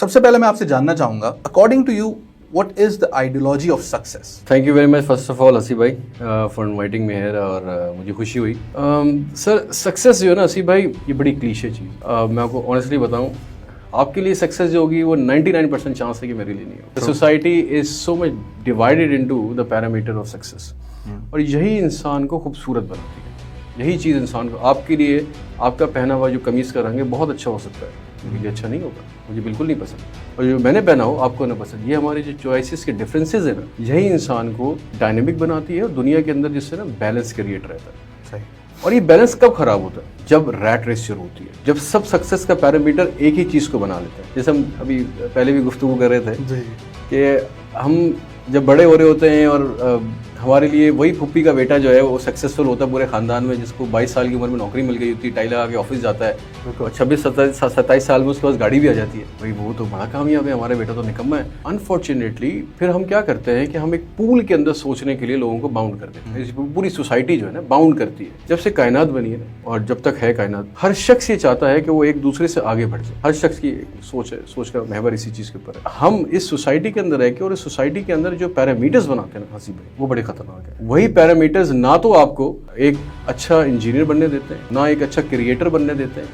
सबसे पहले मैं आपसे जानना चाहूंगा, according to you what is the ideology of success? Thank you very much first of all असी भाई फॉर इनवाइटिंग मी हियर और मुझे खुशी हुई। सर सक्सेस जो है ना असी भाई, ये बड़ी क्लीशे चीज़। मैं आपको ऑनेस्टली बताऊं, आपके लिए सक्सेस जो होगी वो 99% चांस है कि मेरे लिए नहीं हो। Society is so much divided into the parameter of success, और यही इंसान को खूबसूरत बनाती है। यही चीज़ इंसान को, आपके लिए आपका पहना हुआ जो कमीज़ का रंग है बहुत अच्छा हो सकता है, मेरे लिए अच्छा नहीं होगा, मुझे बिल्कुल नहीं पसंद, और जो मैंने पहना हो आपको ना पसंद। ये हमारे जो चॉइसेस के डिफरेंसेस है ना, यही इंसान को डायनेमिक बनाती है और दुनिया के अंदर जिससे ना बैलेंस क्रिएट रहता है। सही। और और ये बैलेंस कब खराब होता है? जब रैट रेस शुरू होती है, जब सब सक्सेस का पैरामीटर एक ही चीज़ को बना लेते हैं। जैसे हम अभी पहले भी गुफ्तगू कर रहे थे कि हम जब बड़े हो रहे होते हैं और हमारे लिए वही फुप्पी का बेटा जो है वो सक्सेसफुल होता है पूरे खानदान में, जिसको 22 साल की उम्र में नौकरी मिल गई होती है, टाई लगा के ऑफिस जाता है, और 26-27 साल में उसके पास गाड़ी भी आ जाती है। भाई वो तो बड़ा कामयाब है, हमारा बेटा तो निकम्मा है। अनफॉर्चुनेटली फिर हम क्या करते हैं कि हम एक पूल के अंदर सोचने के लिए लोगों को बाउंड कर देते हैं। पूरी सोसाइटी जो है ना बाउंड करती है। जब से कायनात बनी है और जब तक है कायनात, हर शख्स ये चाहता है कि वो एक दूसरे से आगे बढ़ जाए। हर शख्स की सोच है, सोच का महवर इसी चीज़ के ऊपर है। हम इस सोसाइटी के अंदर रह के और इस सोसाइटी के अंदर जो पैरामीटर्स बनाते हैं ना हंसी भाई, वो बड़े खतरनाक है। वही पैरामीटर्स ना तो आपको एक अच्छा इंजीनियर बनने देते हैं, ना एक अच्छा क्रिएटर बनने देते हैं,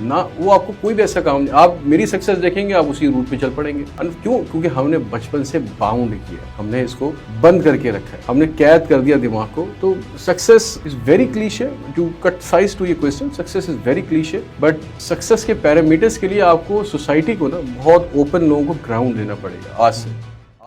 ना वो आपको कोई भी ऐसा काम नहीं। आप मेरी सक्सेस देखेंगे, आप उसी रूट पे चल पड़ेंगे। क्यों? क्योंकि हमने बचपन से बाउंड किया, हमने इसको बंद करके रखा है, हमने कैद कर दिया दिमाग को। तो success is very cliche, to cut size to ये question, success is very cliche, but success के पैरामीटर्स के लिए आपको सोसाइटी को ना बहुत ओपन लोगों को ग्राउंड देना पड़ेगा आज से।